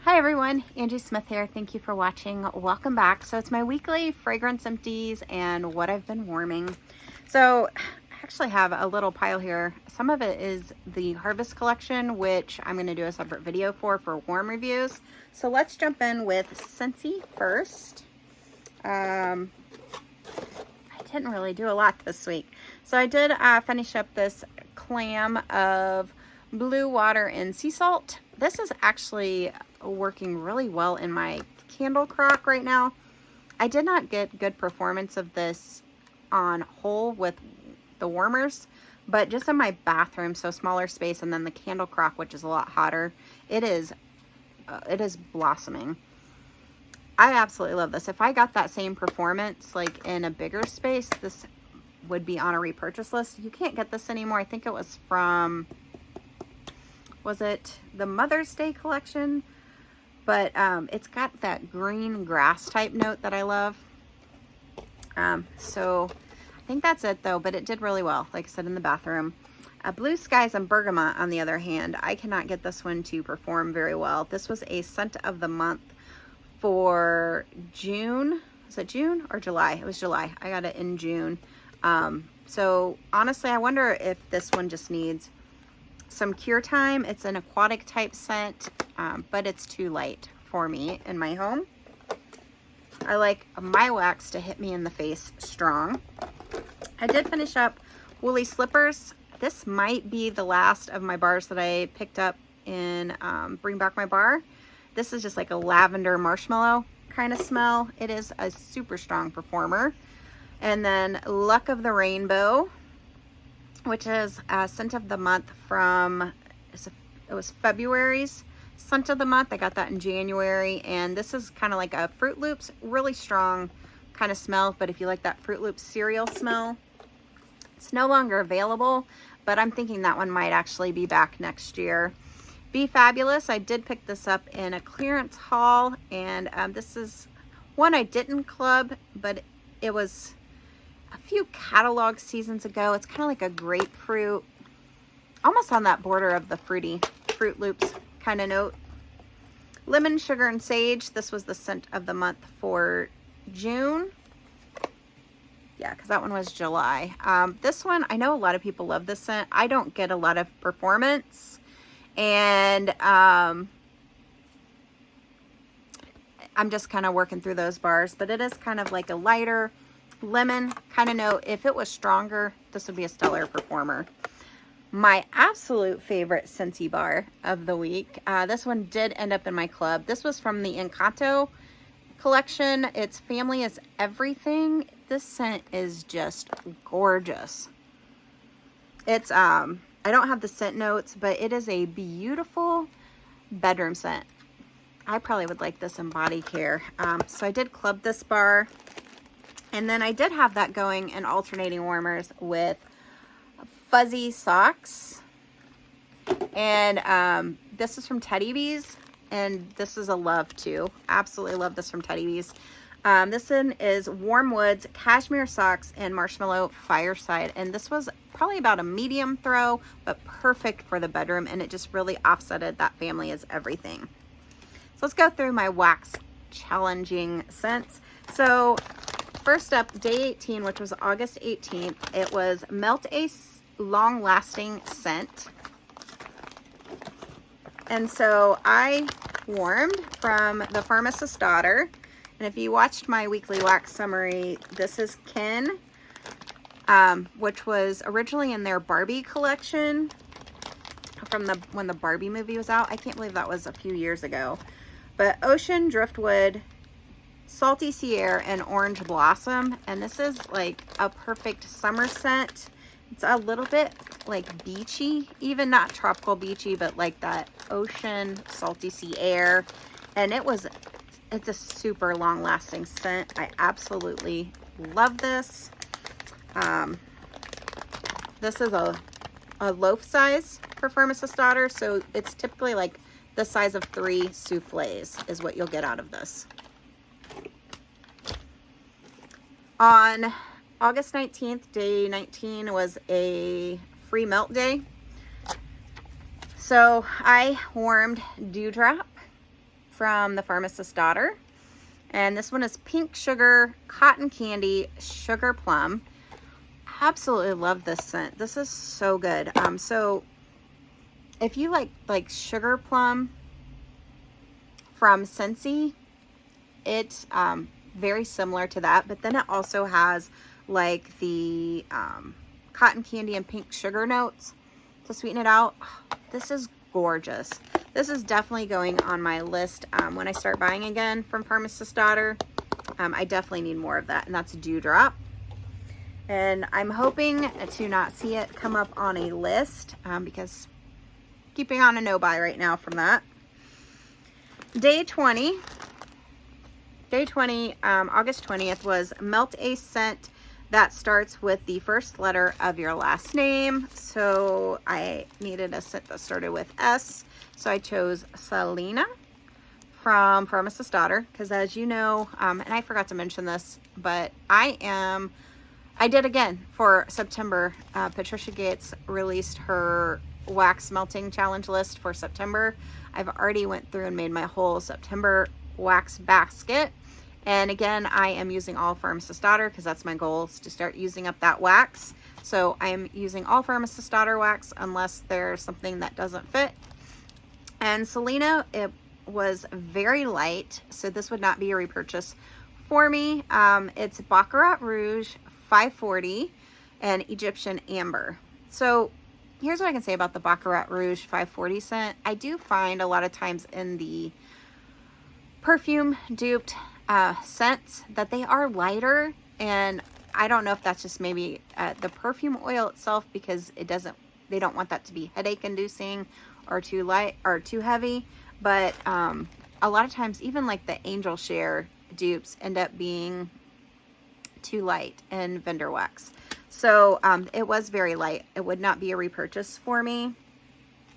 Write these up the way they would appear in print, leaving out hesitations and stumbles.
Hi everyone, Angie Smith here. Thank you for watching. Welcome back. So it's my weekly fragrance empties and what I've been warming. So I actually have a little pile here. Some of it is the Harvest collection, which I'm going to do a separate video for warm reviews. So let's jump in with Scentsy first. I didn't really do a lot this week. So I did finish up this clam of blue water and sea salt. This is actually working really well in my candle crock right now. I did not get good performance of this on whole with the warmers, but just in my bathroom, so smaller space, and then the candle crock, which is a lot hotter, it is blossoming. I absolutely love this. If I got that same performance like in a bigger space, this would be on a repurchase list. You can't get this anymore. I think it was from, was it the Mother's Day collection? But it's got that green grass type note that I love. So I think that's it though, but it did really well, like I said, in the bathroom. Blue Skies and Bergamot, on the other hand, I cannot get this one to perform very well. This was a scent of the month for June. Was it June or July? It was July. I got it in June. So honestly, I wonder if this one just needs some cure time. It's an aquatic type scent, but it's too light for me in my home. I like my wax to hit me in the face strong. I did finish up Woolly Slippers. This might be the last of my bars that I picked up in Bring Back My Bar. This is just like a lavender marshmallow kind of smell. It is a super strong performer. And then Luck of the Rainbow, which is a scent of the month from, it was February's scent of the month. I got that in January, and this is kind of like a Fruit Loops, really strong kind of smell, but if you like that Fruit Loops cereal smell, it's no longer available, but I'm thinking that one might actually be back next year. Be Fabulous, I did pick this up in a clearance haul, and this is one I didn't club, but it was a few catalog seasons ago. It's kind of like a grapefruit, almost on that border of the fruity Fruit Loops kind of note. Lemon, Sugar, and Sage. This was the scent of the month for June. Yeah, because that one was July. This one, I know a lot of people love this scent. I don't get a lot of performance, and I'm just kind of working through those bars, but it is kind of like a lighter lemon kind of note. If it was stronger, this would be a stellar performer. My absolute favorite Scentsy bar of the week. This one did end up in my club. This was from the Encanto collection. It's Family is Everything. This scent is just gorgeous. It's I don't have the scent notes, but it is a beautiful bedroom scent. I probably would like this in body care. So I did club this bar. And then I did have that going in alternating warmers with Fuzzy Socks. And this is from Teddy Bees. And this is a love too. Absolutely love this from Teddy Bees. This one is Warm Woods, Cashmere Socks, and Marshmallow Fireside. And this was probably about a medium throw, but perfect for the bedroom. And it just really offsetted that Family is Everything. So let's go through my wax challenging scents. So first up, day 18, which was August 18th, it was Melt a Long Lasting Scent. And so I warmed from the Pharmacist's Daughter. And if you watched my weekly wax summary, this is Ken, which was originally in their Barbie collection from when the Barbie movie was out. I can't believe that was a few years ago. But Ocean, Driftwood, Salty Sea Air, and Orange Blossom. And this is like a perfect summer scent. It's a little bit like beachy, even not tropical beachy, but like that ocean, salty sea air. And it's a super long lasting scent. I absolutely love this. This is a loaf size for Pharmacist's Daughter. So it's typically like the size of 3 souffles is what you'll get out of this. On August 19th, day 19, was a free melt day. So I warmed Dewdrop from the Pharmacist's Daughter. And this one is Pink Sugar, Cotton Candy, Sugar Plum. Absolutely love this scent. This is so good. So if you like Sugar Plum from Scentsy, it's very similar to that, but then it also has like the cotton candy and pink sugar notes to sweeten it out. This is gorgeous. This is definitely going on my list when I start buying again from Pharmacist's Daughter. I definitely need more of that, and that's Dewdrop. And I'm hoping to not see it come up on a list because keeping on a no buy right now from that. Day 20, August 20th was Melt a Scent that starts with the first letter of your last name. So I needed a scent that started with S. So I chose Selena from Pharmacist's Daughter because, as you know, and I forgot to mention this, but I did again for September. Patricia Gates released her wax melting challenge list for September. I've already went through and made my whole September wax basket. And again, I am using all Pharmacist's Daughter because that's my goal, is to start using up that wax. So I'm using all Pharmacist's Daughter wax unless there's something that doesn't fit. And Selena, it was very light, so this would not be a repurchase for me. It's Baccarat Rouge 540 and Egyptian Amber. So here's what I can say about the Baccarat Rouge 540 scent. I do find a lot of times in the perfume duped scents that they are lighter, and I don't know if that's just maybe the perfume oil itself, because they don't want that to be headache inducing or too light or too heavy. But a lot of times even like the Angel Share dupes end up being too light in vendor wax. So it was very light. It would not be a repurchase for me.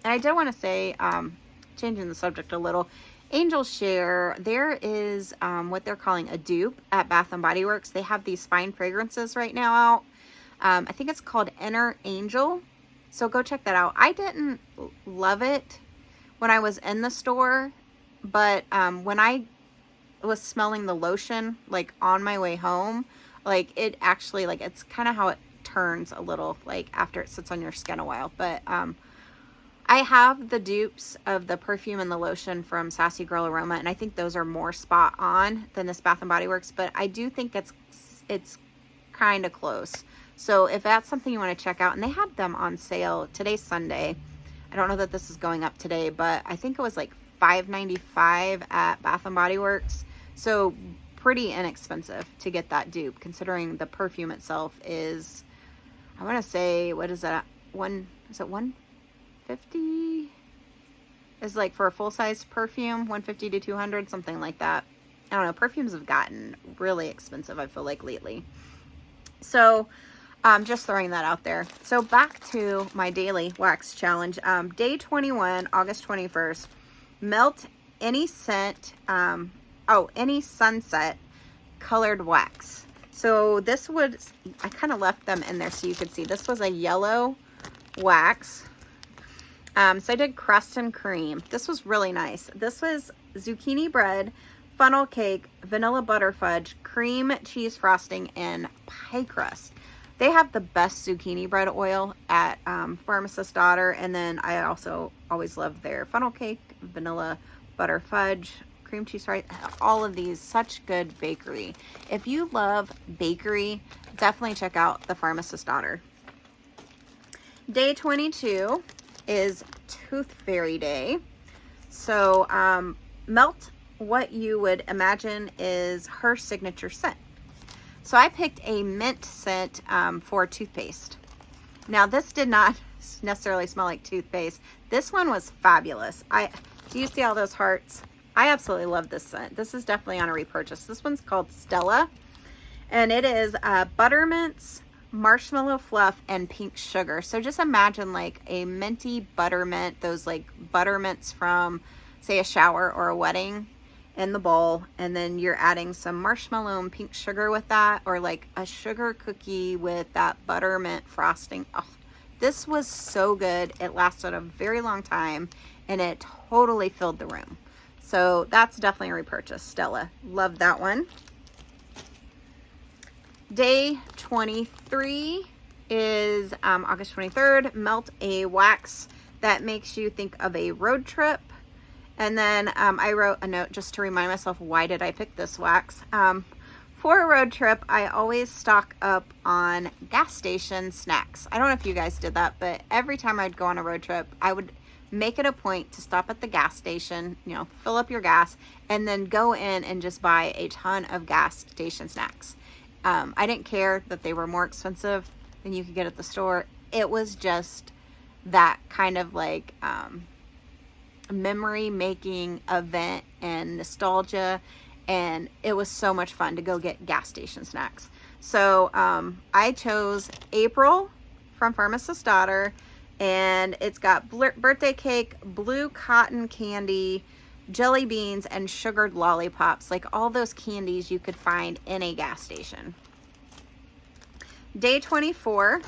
And I did want to say, changing the subject a little, Angel Share, there is what they're calling a dupe at Bath & Body Works. They have these fine fragrances right now out. I think it's called Inner Angel. So go check that out. I didn't love it when I was in the store, but when I was smelling the lotion, like on my way home, like it actually, like it's kind of how it turns a little, like after it sits on your skin a while. But I have the dupes of the perfume and the lotion from Sassy Girl Aroma, and I think those are more spot on than this Bath & Body Works, but I do think it's kind of close. So if that's something you want to check out, and they had them on sale, today's Sunday. I don't know that this is going up today, but I think it was like $5.95 at Bath & Body Works. So pretty inexpensive to get that dupe, considering the perfume itself is, I want to say, what is that? Is it 150? Is like for a full-size perfume, 150 to 200, something like that. I don't know. Perfumes have gotten really expensive, I feel like, lately. So just throwing that out there. So back to my daily wax challenge. Day 21, August 21st, melt any scent, any sunset colored wax. So this I kind of left them in there so you could see. This was a yellow wax. So I did crust and cream. This was really nice. This was zucchini bread, funnel cake, vanilla butter fudge, cream cheese frosting, and pie crust. They have the best zucchini bread oil at Pharmacist's Daughter. And then I also always love their funnel cake, vanilla butter fudge, cream cheese fries, all of these, such good bakery. If you love bakery, definitely check out the Pharmacist's Daughter. Day 22 is Tooth Fairy Day. So melt what you would imagine is her signature scent. So I picked a mint scent for toothpaste. Now this did not necessarily smell like toothpaste. This one was fabulous. Do you see all those hearts? I absolutely love this scent. This is definitely on a repurchase. This one's called Stella, and it is buttermints, marshmallow fluff, and pink sugar. So just imagine like a minty buttermint, those like buttermints from, say, a shower or a wedding in the bowl, and then you're adding some marshmallow and pink sugar with that, or like a sugar cookie with that buttermint frosting. Oh, this was so good. It lasted a very long time, and it totally filled the room. So that's definitely a repurchase. Stella, love that one. Day 23 is August 23rd. Melt a wax that makes you think of a road trip. And then I wrote a note just to remind myself, why did I pick this wax? For a road trip, I always stock up on gas station snacks. I don't know if you guys did that, but every time I'd go on a road trip, I would make it a point to stop at the gas station, you know, fill up your gas, and then go in and just buy a ton of gas station snacks. I didn't care that they were more expensive than you could get at the store. It was just that kind of like memory making event and nostalgia, and it was so much fun to go get gas station snacks. So I chose April from Pharmacist's Daughter, and it's got birthday cake, blue cotton candy, jelly beans, and sugared lollipops, like all those candies you could find in a gas station. Day 24,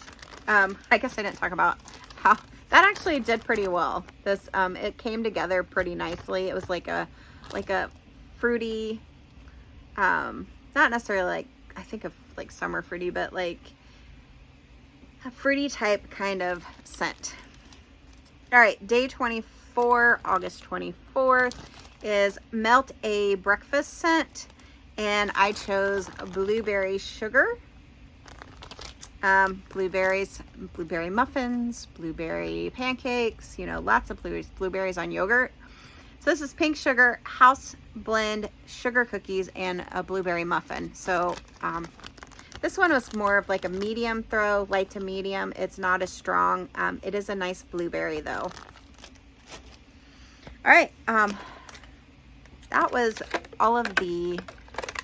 I guess I didn't talk about how that actually did pretty well. This it came together pretty nicely. It was like a fruity, not necessarily like, I think of like summer fruity, but like a fruity type kind of scent. All right, day 24, August 24th, is Melt a Breakfast Scent, and I chose blueberry sugar, blueberries, blueberry muffins, blueberry pancakes, you know, lots of blueberries on yogurt. So this is pink sugar, house blend sugar cookies, and a blueberry muffin. So this one was more of like a medium throw, light to medium. It's not as strong. It is a nice blueberry though. All right, that was all of the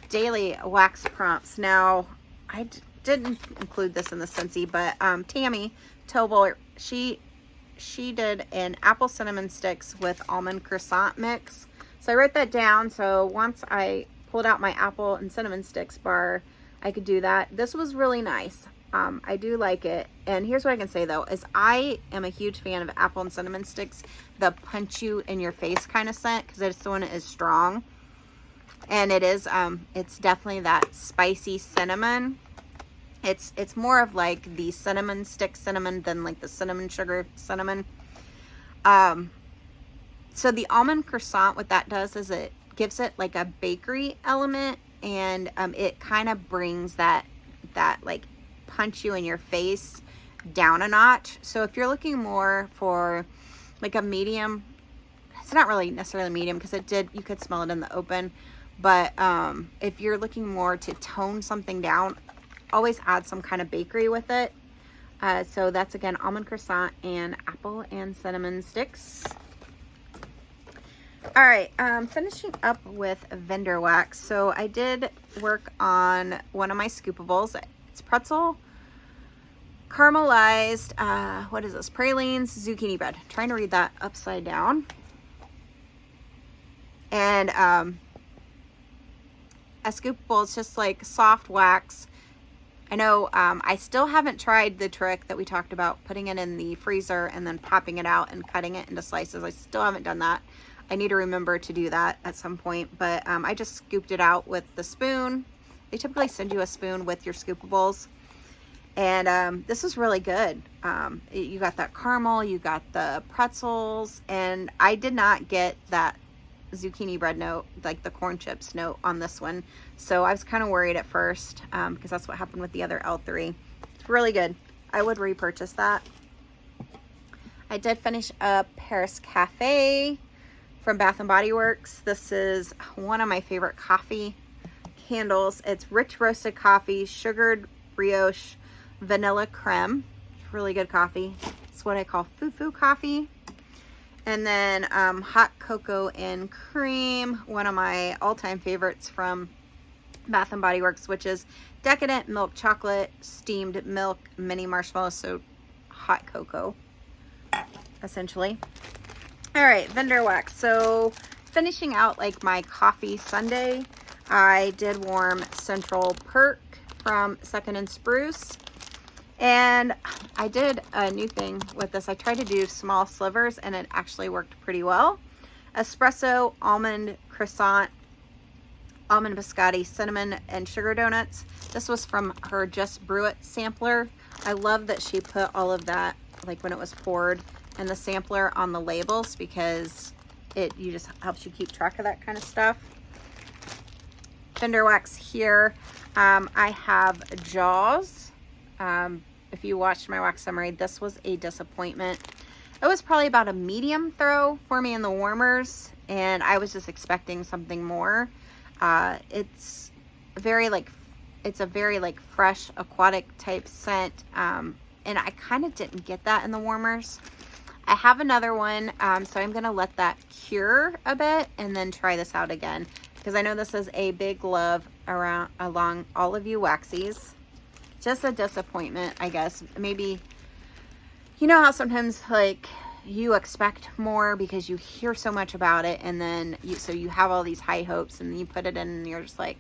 daily wax prompts. Now, I didn't include this in the Scentsy, but Tammy Tobel, she did an apple cinnamon sticks with almond croissant mix. So I wrote that down, so once I pulled out my apple and cinnamon sticks bar, I could do that. This was really nice. I do like it. And here's what I can say though, is I am a huge fan of apple and cinnamon sticks, the punch you in your face kind of scent, because this one is strong. And it is, it's definitely that spicy cinnamon. It's more of like the cinnamon stick cinnamon than like the cinnamon sugar cinnamon. So the almond croissant, what that does is it gives it like a bakery element, and it kind of brings that like punch you in your face down a notch. So if you're looking more for like a medium, it's not really necessarily medium because you could smell it in the open, but if you're looking more to tone something down, always add some kind of bakery with it. So that's again almond croissant and apple and cinnamon sticks. All right, finishing up with vendor wax. So I did work on one of my scoopables. It's pretzel caramelized, what is this? Pralines zucchini bread. I'm trying to read that upside down. And a scoopable is just like soft wax. I know I still haven't tried the trick that we talked about, putting it in the freezer and then popping it out and cutting it into slices. I still haven't done that. I need to remember to do that at some point, but I just scooped it out with the spoon. They typically send you a spoon with your scoopables. And this is really good. You got that caramel, you got the pretzels, and I did not get that zucchini bread note, like the corn chips note on this one. So I was kind of worried at first because that's what happened with the other L3. It's really good. I would repurchase that. I did finish up Paris Cafe from Bath & Body Works. This is one of my favorite coffee candles. It's rich roasted coffee, sugared brioche, vanilla creme. Really good coffee. It's what I call foo-foo coffee. And then hot cocoa and cream, one of my all-time favorites from Bath & Body Works, which is decadent milk chocolate, steamed milk, mini marshmallows, so hot cocoa, essentially. All right, vendor wax. So finishing out like my coffee sundae, I did warm Central Perk from Second and Spruce. And I did a new thing with this. I tried to do small slivers and it actually worked pretty well. espresso, almond croissant, almond biscotti, cinnamon, and sugar donuts. This was from her Just Brew It sampler. I love that she put all of that, like when it was poured, and the sampler on the labels, because you just helps you keep track of that kind of stuff. Fender wax here. I have Jaws. If you watched my wax summary, this was a disappointment. It was probably about a medium throw for me in the warmers, and I was just expecting something more. It's a very like fresh aquatic type scent, and I kind of didn't get that in the warmers. I have another one, so I'm gonna let that cure a bit and then try this out again, because I know this is a big love along all of you waxies. Just a disappointment, I guess. Maybe, you know how sometimes like you expect more because you hear so much about it, and then you have all these high hopes, and you put it in and you're just like,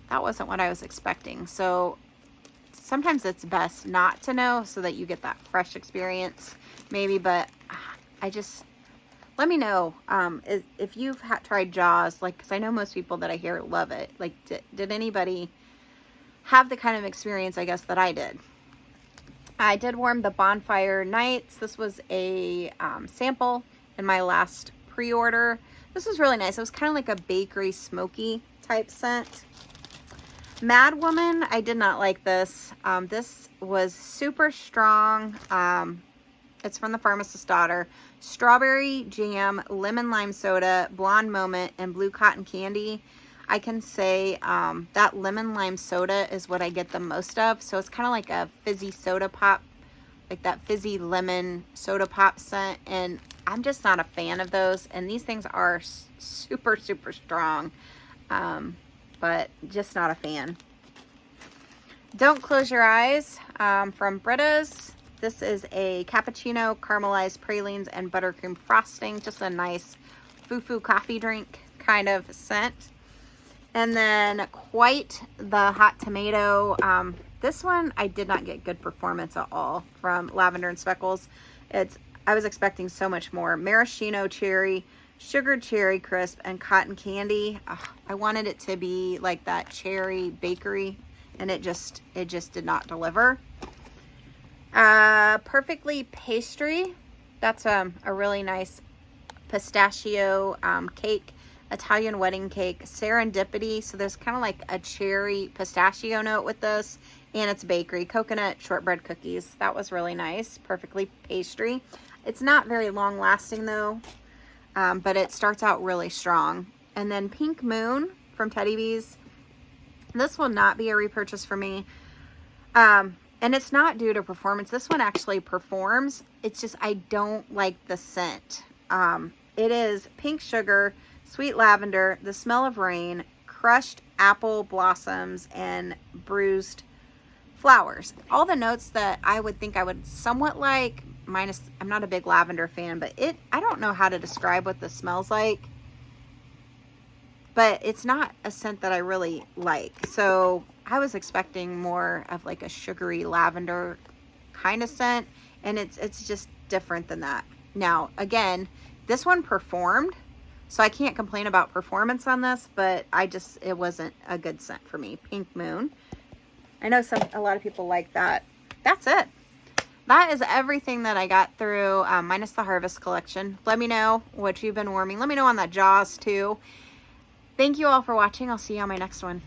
that wasn't what I was expecting. So sometimes it's best not to know, so that you get that fresh experience maybe. But let me know if you've tried Jaws, like, because I know most people that I hear love it. Like, did anybody have the kind of experience, I guess, that I did? I did warm the Bonfire Nights. This was a sample in my last pre-order. This was really nice. It was kind of like a bakery smoky type scent. Mad Woman, I did not like this. This was super strong. It's from the Pharmacist's Daughter. Strawberry jam, lemon lime soda, blonde moment, and blue cotton candy. I can say that lemon lime soda is what I get the most of. So it's kind of like a fizzy soda pop, like that fizzy lemon soda pop scent. And I'm just not a fan of those. And these things are super, super strong, but just not a fan. Don't Close Your Eyes from Britta's. This is a cappuccino, caramelized pralines, and buttercream frosting. Just a nice foo-foo coffee drink kind of scent. And then Quite the Hot Tomato. This one I did not get good performance at all from Lavender and Speckles. I was expecting so much more. Maraschino cherry, sugared cherry crisp, and cotton candy. I wanted it to be like that cherry bakery, and it just did not deliver. Perfectly Pastry. That's a really nice pistachio cake. Italian wedding cake. Serendipity. So there's kind of like a cherry pistachio note with this, and it's bakery. Coconut shortbread cookies. That was really nice. Perfectly Pastry. It's not very long lasting though, but it starts out really strong. And then Pink Moon from Teddy Bees. This will not be a repurchase for me. And it's not due to performance. This one actually performs. It's just I don't like the scent. It is pink sugar, sweet lavender, the smell of rain, crushed apple blossoms, and bruised flowers. All the notes that I would think I would somewhat like, minus I'm not a big lavender fan, but I don't know how to describe what this smells like. But it's not a scent that I really like. So I was expecting more of like a sugary lavender kind of scent, and it's just different than that. Now, again, this one performed, so I can't complain about performance on this, but it wasn't a good scent for me. Pink Moon. I know a lot of people like that. That's it. That is everything that I got through, minus the Harvest collection. Let me know what you've been warming. Let me know on that Jaws too. Thank you all for watching. I'll see you on my next one.